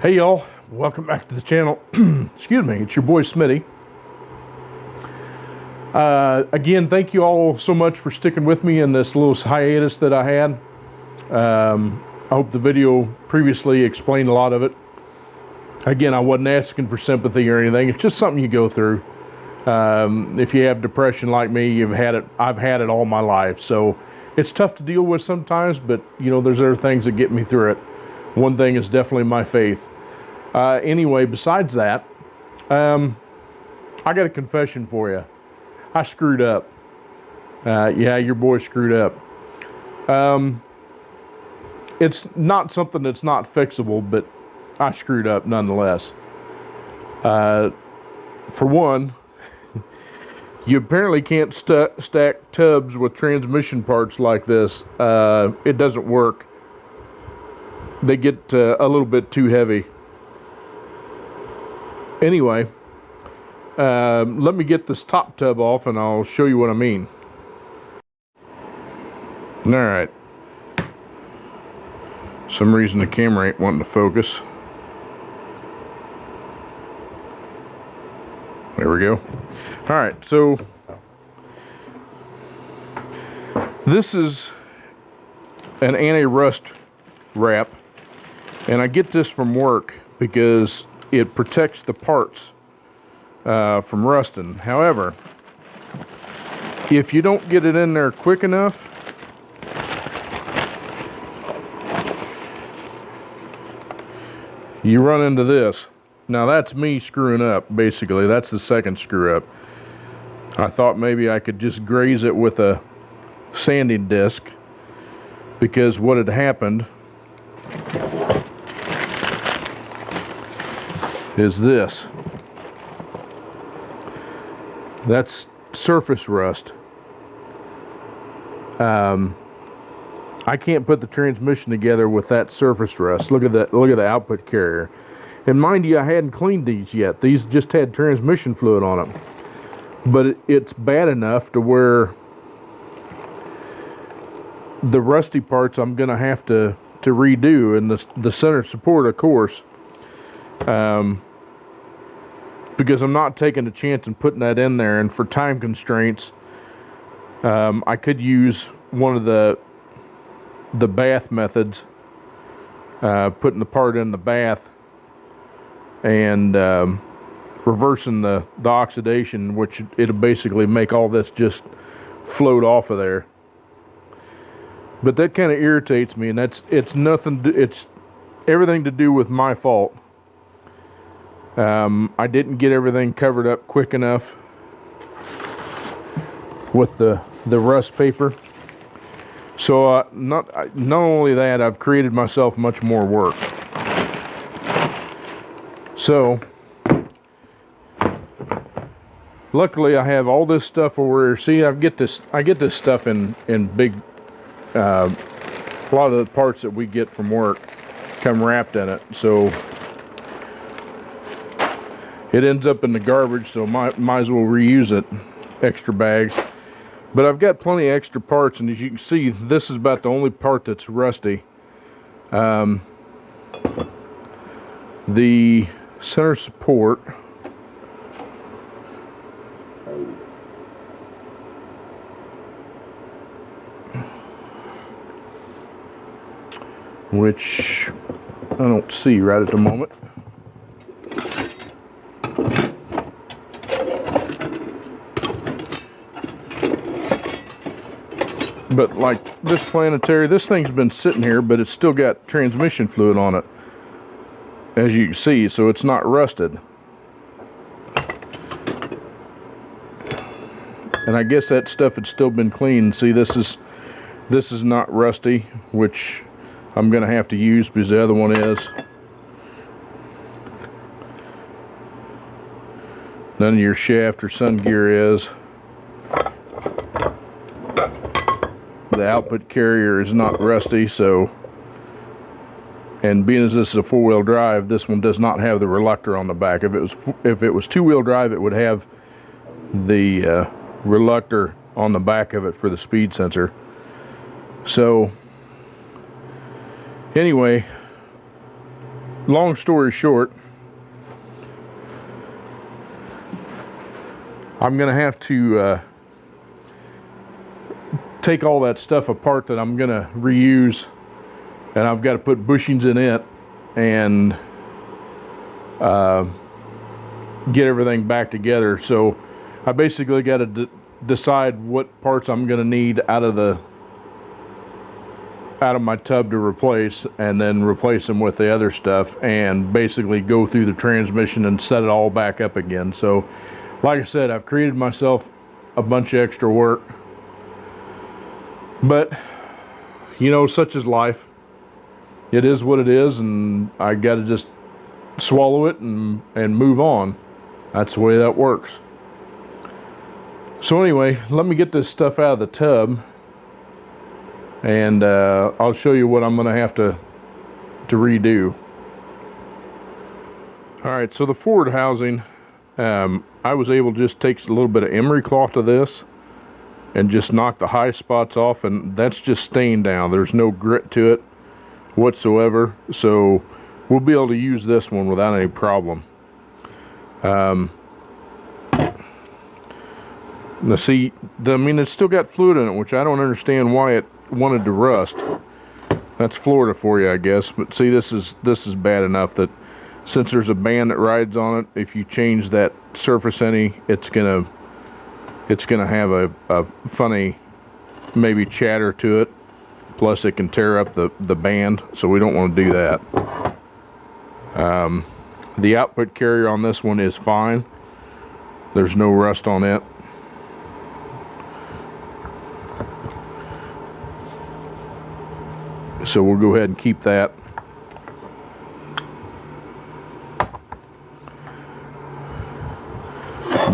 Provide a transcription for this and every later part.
Hey y'all, welcome back to the channel. Excuse me, it's your boy Smitty. Again, thank you all so much for sticking with me in this little hiatus that I had. I hope the video previously explained a lot of it. Again, I wasn't asking for sympathy or anything. It's just something you go through. If you have depression like me, I've had it all my life. So it's tough to deal with sometimes, but you know, there's other things that get me through it. One thing is definitely my faith. Anyway, besides that, I got a confession for you. I screwed up. Yeah, your boy screwed up. It's not something that's not fixable, but I screwed up nonetheless. For one, you apparently can't stack tubs with transmission parts like this. It doesn't work. They get a little bit too heavy. Anyway, let me get this top tub off and I'll show you what I mean. Alright. Some reason the camera ain't wanting to focus. There we go. Alright, so this is an anti-rust wrap, and I get this from work because it protects the parts from rusting. However, if you don't get it in there quick enough, you run into this. Now that's me screwing up, basically. That's the second screw up. I thought maybe I could just graze it with a sanding disc, because what had happened is this. That's surface rust. I can't put the transmission together with that surface rust. Look at that. Look at the output carrier. And mind you, I hadn't cleaned these yet. These just had transmission fluid on them. But it's bad enough to where the rusty parts I'm going to have to redo, and the center support, of course. Because I'm not taking a chance in putting that in there, and for time constraints, I could use one of the bath methods, putting the part in the bath and reversing the oxidation, which it'll basically make all this just float off of there. But that kind of irritates me, and it's everything to do with my fault. I didn't get everything covered up quick enough with the rust paper. So not only that, I've created myself much more work. So luckily I have all this stuff over here. See, I get this stuff in big, a lot of the parts that we get from work come wrapped in it, so it ends up in the garbage, so might as well reuse it. Extra bags. But I've got plenty of extra parts, and as you can see, this is about the only part that's rusty. The center support, which I don't see right at the moment. But like this planetary, this thing's been sitting here, but it's still got transmission fluid on it, as you can see, so it's not rusted. And I guess that stuff had still been cleaned. See, this is not rusty, which I'm gonna have to use because the other one is. None of your shaft or sun gear is. The output carrier is not rusty, so, and being as this is a four-wheel drive, this one does not have the reluctor on the back. If it was two-wheel drive, it would have the reluctor on the back of it for the speed sensor. So anyway, long story short, I'm gonna have to take all that stuff apart that I'm gonna reuse, and I've got to put bushings in it and get everything back together. So I basically got to decide what parts I'm gonna need out of my tub to replace, and then replace them with the other stuff, and basically go through the transmission and set it all back up again. So like I said, I've created myself a bunch of extra work, but you know, such is life. It is what it is, and I got to just swallow it and move on. That's the way that works. So anyway, let me get this stuff out of the tub, and I'll show you what I'm going to have to redo. Alright, so the forward housing, I was able to just take a little bit of emery cloth to this and just knock the high spots off, and that's just staying down. There's no grit to it whatsoever, so we'll be able to use this one without any problem. Now see, I mean, it's still got fluid in it, which I don't understand why it wanted to rust. That's Florida for you, I guess. But see, this is bad enough that since there's a band that rides on it, if you change that surface any, it's gonna have a funny maybe chatter to it. Plus it can tear up the band, so we don't want to do that. The output carrier on this one is fine. There's no rust on it. So we'll go ahead and keep that.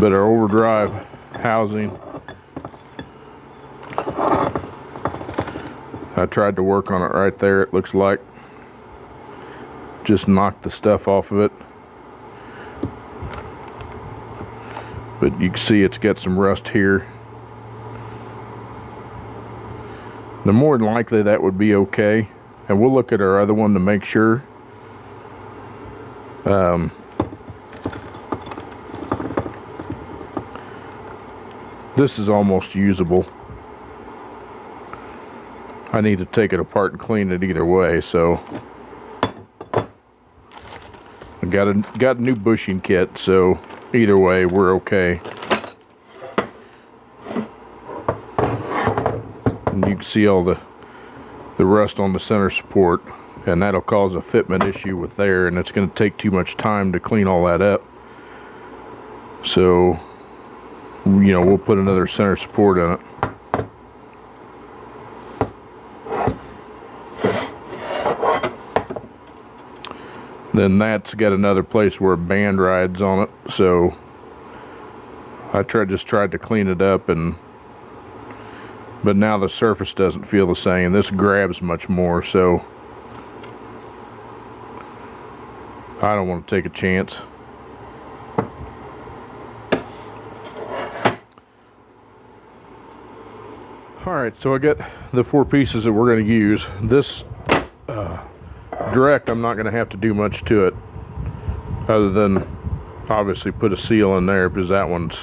But our overdrive housing, I tried to work on it right there, it looks like. Just knocked the stuff off of it. But you can see it's got some rust here. Now more than likely that would be okay. And we'll look at our other one to make sure. This is almost usable. I need to take it apart and clean it either way, so I got a new bushing kit, so either way we're okay. And you can see all the rust on the center support, and that'll cause a fitment issue with there, and it's going to take too much time to clean all that up. So, you know, we'll put another center support in it. Then that's got another place where a band rides on it, so I just tried to clean it up, but now the surface doesn't feel the same. This grabs much more, so I don't want to take a chance. Alright, so I got the 4 pieces that we're going to use. This direct, I'm not going to have to do much to it other than obviously put a seal in there, because that one's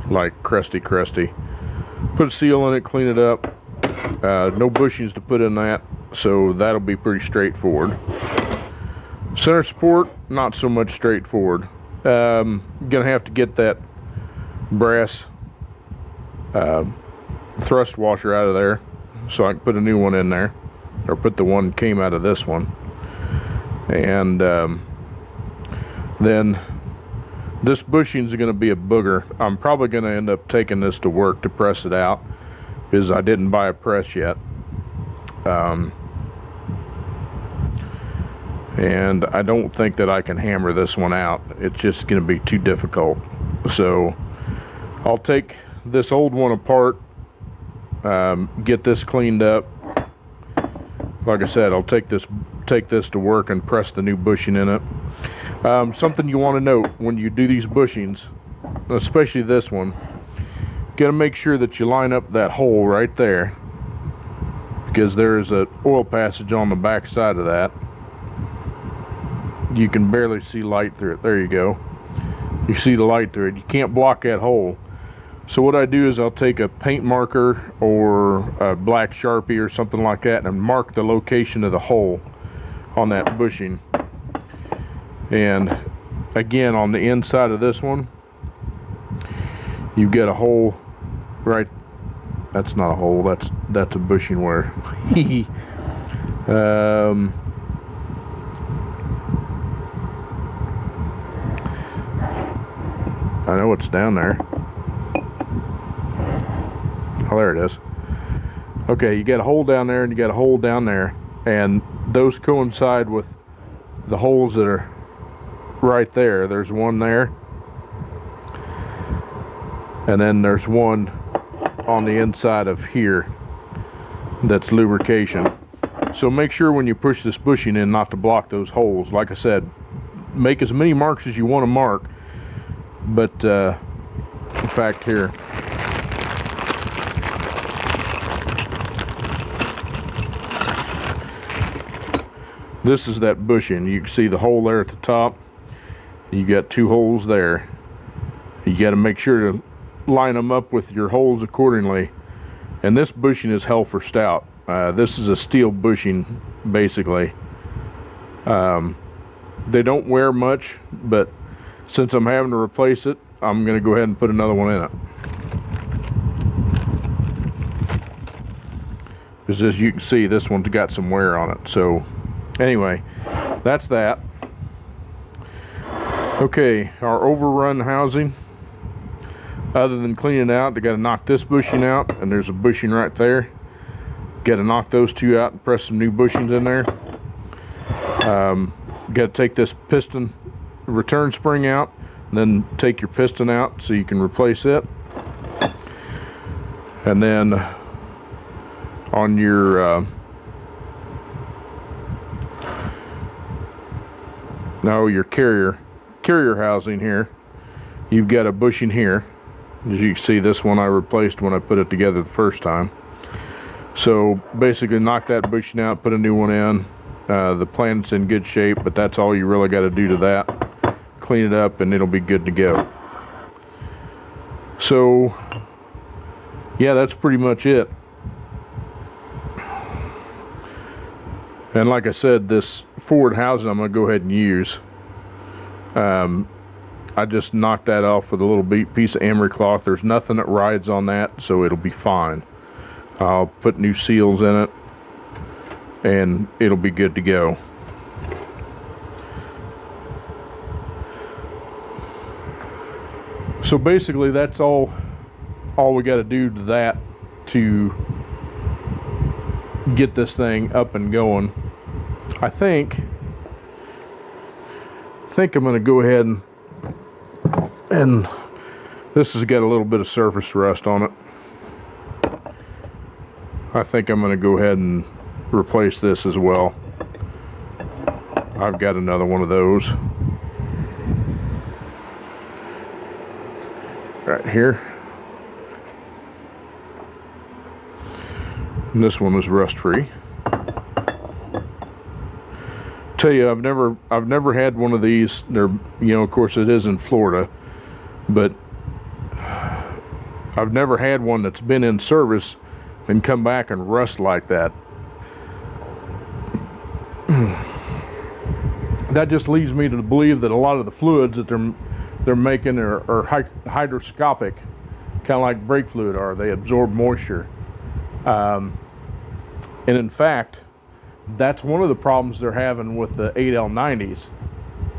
like crusty. Put a seal in it, clean it up. No bushings to put in that, so that'll be pretty straightforward. Center support, not so much straightforward. Gonna have to get that brass thrust washer out of there so I can put a new one in there, or put the one that came out of this one. And then this bushing's going to be a booger. I'm probably going to end up taking this to work to press it out, because I didn't buy a press yet. And I don't think that I can hammer this one out. It's just going to be too difficult. So I'll take this old one apart, get this cleaned up. Like I said, I'll take this to work and press the new bushing in it. Something you want to note when you do these bushings, especially this one, gotta make sure that you line up that hole right there, because there is an oil passage on the back side of that. You can barely see light through it. There you go. You see the light through it. You can't block that hole. So what I do is I'll take a paint marker or a black Sharpie or something like that and mark the location of the hole on that bushing. And again, on the inside of this one, you've got a hole right. That's not a hole. That's a bushing wear. I know it's down there. Oh, there it is. Okay, you got a hole down there and you got a hole down there, and those coincide with the holes that are right there. There's one there, and then there's one on the inside of here that's lubrication. So make sure when you push this bushing in not to block those holes. Like I said, make as many marks as you want to mark, but in fact, here, this is that bushing. You can see the hole there at the top. You got two holes there. You got to make sure to line them up with your holes accordingly. And this bushing is Helfer stout. This is a steel bushing, basically. They don't wear much, but since I'm having to replace it, I'm going to go ahead and put another one in it. Because as you can see, this one's got some wear on it. So anyway, that's that. Okay, our overrun housing, other than cleaning it out, they got to knock this bushing out, and there's a bushing right there. Got to knock those two out and press some new bushings in there. Got to take this piston return spring out, and then take your piston out so you can replace it. And then on your your carrier housing here, you've got a bushing here. As you can see, this one I replaced when I put it together the first time. So basically knock that bushing out, put a new one in. The planet's in good shape, but that's all you really got to do to that. Clean it up and it'll be good to go. So yeah, that's pretty much it. And like I said, this forward housing I'm going to go ahead and use. I just knocked that off with a little piece of emery cloth. There's nothing that rides on that, so it'll be fine. I'll put new seals in it, and it'll be good to go. So basically, that's all we got to do to that to get this thing up and going. I think I'm going to go ahead and this has got a little bit of surface rust on it. I think I'm going to go ahead and replace this as well. I've got another one of those right here. And this one is rust free. Tell you, I've never had one of these. They're, of course it is in Florida, but I've never had one that's been in service and come back and rust like that. That just leads me to believe that a lot of the fluids that they're making are hydroscopic, kind of like brake fluid are. They absorb moisture. And in fact, that's one of the problems they're having with the 8L90s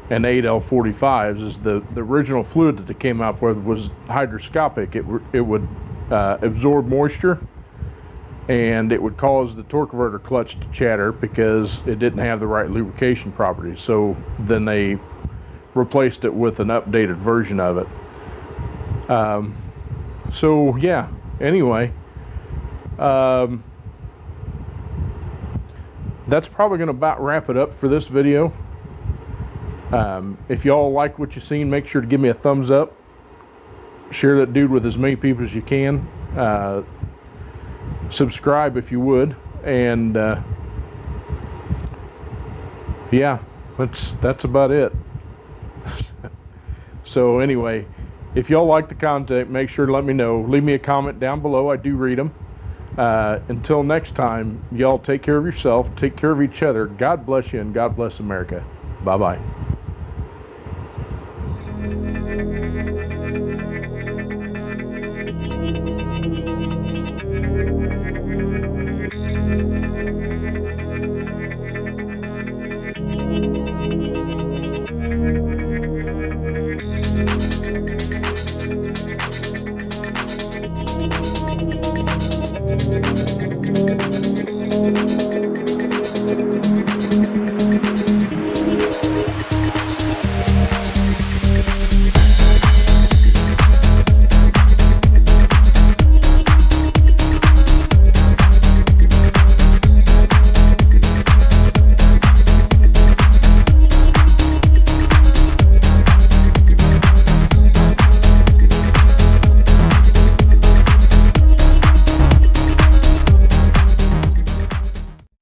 and 8L45s is the original fluid that they came out with was hydroscopic. It would absorb moisture, and it would cause the torque converter clutch to chatter because it didn't have the right lubrication properties. So then they replaced it with an updated version of it. So yeah, anyway, that's probably going to about wrap it up for this video. If y'all like what you've seen, make sure to give me a thumbs up. Share that dude with as many people as you can. Subscribe if you would. And yeah, That's about it. So anyway, if y'all like the content, make sure to let me know. Leave me a comment down below. I do read them. Until next time, y'all take care of yourself, take care of each other. God bless you, and God bless America. Bye-bye.